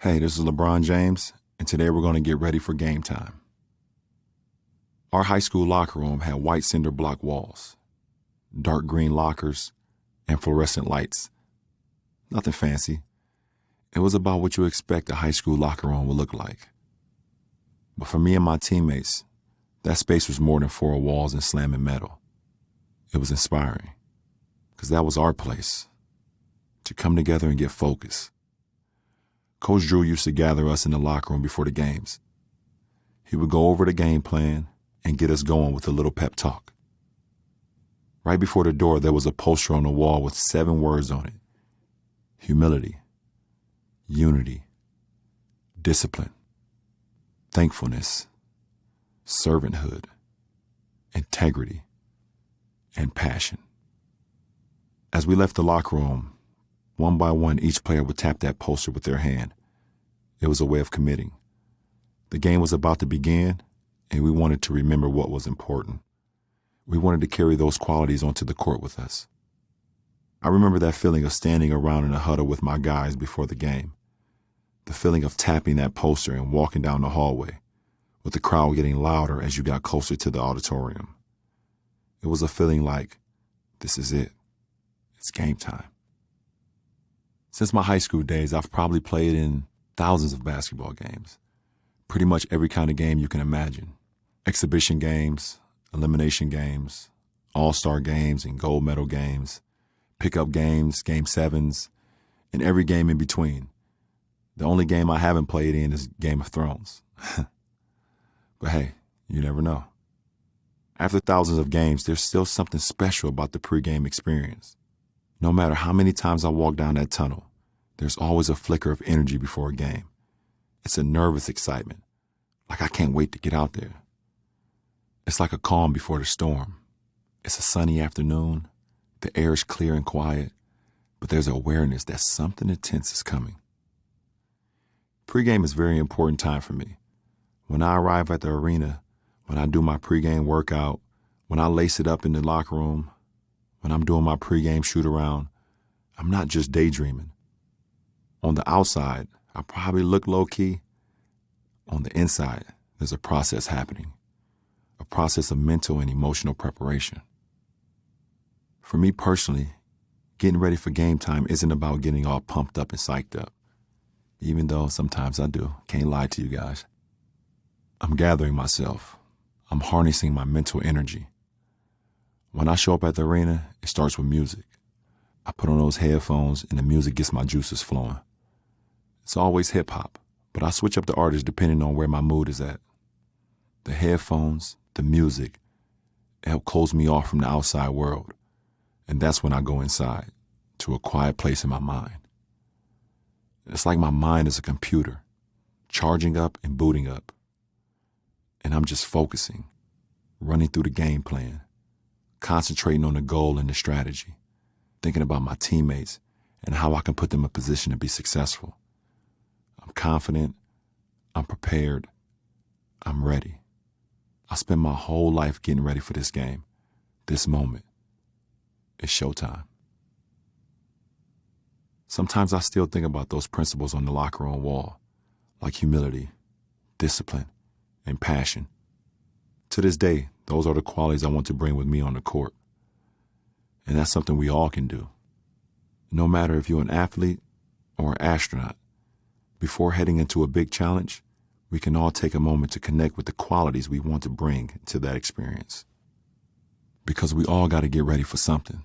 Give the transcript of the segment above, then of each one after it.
Hey, this is LeBron James, and today we're going to get ready for game time. Our high school locker room had white cinder block walls, dark green lockers, and fluorescent lights. Nothing fancy. It was about what you expect a high school locker room would look like. But for me and my teammates, that space was more than four walls and slamming metal. It was inspiring, because that was our place, to come together and get focused. Coach Drew used to gather us in the locker room before the games. He would go over the game plan and get us going with a little pep talk. Right before the door, there was a poster on the wall with 7 words on it: humility, unity, discipline, thankfulness, servanthood, integrity, and passion. As we left the locker room, one by one, each player would tap that poster with their hand. It was a way of committing. The game was about to begin, and we wanted to remember what was important. We wanted to carry those qualities onto the court with us. I remember that feeling of standing around in a huddle with my guys before the game. The feeling of tapping that poster and walking down the hallway, with the crowd getting louder as you got closer to the auditorium. It was a feeling like, this is it. It's game time. Since my high school days, I've probably played in thousands of basketball games. Pretty much every kind of game you can imagine. Exhibition games, elimination games, all-star games and gold medal games, pickup games, game sevens, and every game in between. The only game I haven't played in is Game of Thrones. But hey, you never know. After thousands of games, there's still something special about the pregame experience. No matter how many times I walk down that tunnel, there's always a flicker of energy before a game. It's a nervous excitement, like I can't wait to get out there. It's like a calm before the storm. It's a sunny afternoon, the air is clear and quiet, but there's an awareness that something intense is coming. Pregame is a very important time for me. When I arrive at the arena, when I do my pregame workout, when I lace it up in the locker room, when I'm doing my pregame shoot-around, I'm not just daydreaming. On the outside, I probably look low-key. On the inside, there's a process happening, a process of mental and emotional preparation. For me personally, getting ready for game time isn't about getting all pumped up and psyched up, even though sometimes I do. Can't lie to you guys. I'm gathering myself. I'm harnessing my mental energy. When I show up at the arena, it starts with music. I put on those headphones and the music gets my juices flowing. It's always hip-hop, but I switch up the artist depending on where my mood is at. The headphones, the music, help close me off from the outside world, and that's when I go inside, to a quiet place in my mind. It's like my mind is a computer, charging up and booting up, and I'm just focusing, running through the game plan, concentrating on the goal and the strategy, thinking about my teammates and how I can put them in a position to be successful. I'm confident, I'm prepared, I'm ready. I spend my whole life getting ready for this game, this moment. It's showtime. Sometimes I still think about those principles on the locker room wall, like humility, discipline, and passion. To this day, those are the qualities I want to bring with me on the court. And that's something we all can do. No matter if you're an athlete or an astronaut, before heading into a big challenge, we can all take a moment to connect with the qualities we want to bring to that experience. Because we all got to get ready for something.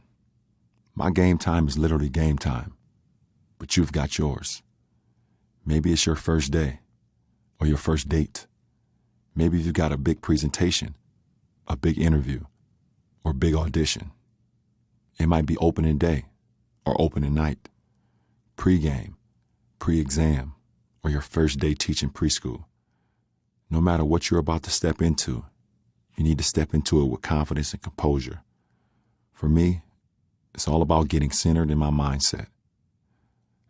My game time is literally game time, but you've got yours. Maybe it's your first day or your first date. Maybe you've got a big presentation, a big interview, or big audition. It might be opening day or opening night, pregame, pre-exam, or your first day teaching preschool. No matter what you're about to step into, you need to step into it with confidence and composure. For me, it's all about getting centered in my mindset.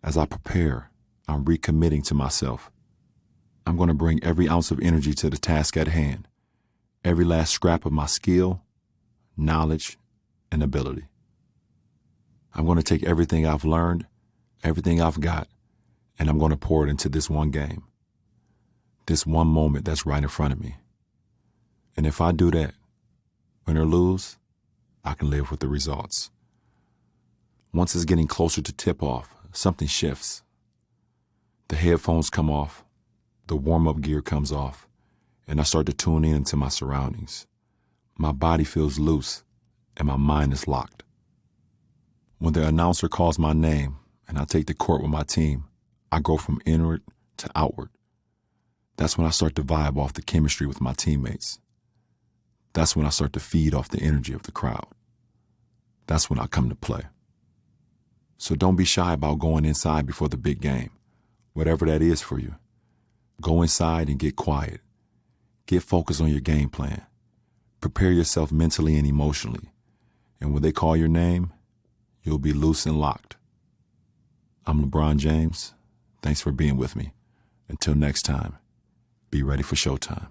As I prepare, I'm recommitting to myself. I'm going to bring every ounce of energy to the task at hand, every last scrap of my skill, knowledge, and ability. I'm going to take everything I've learned, everything I've got, and I'm going to pour it into this one game, this one moment that's right in front of me. And if I do that, win or lose, I can live with the results. Once it's getting closer to tip-off, something shifts. The headphones come off, the warm-up gear comes off, and I start to tune in to my surroundings. My body feels loose, and my mind is locked. When the announcer calls my name and I take the court with my team, I go from inward to outward. That's when I start to vibe off the chemistry with my teammates. That's when I start to feed off the energy of the crowd. That's when I come to play. So don't be shy about going inside before the big game, whatever that is for you. Go inside and get quiet. Get focused on your game plan. Prepare yourself mentally and emotionally. And when they call your name, you'll be loose and locked. I'm LeBron James. Thanks for being with me. Until next time, be ready for showtime.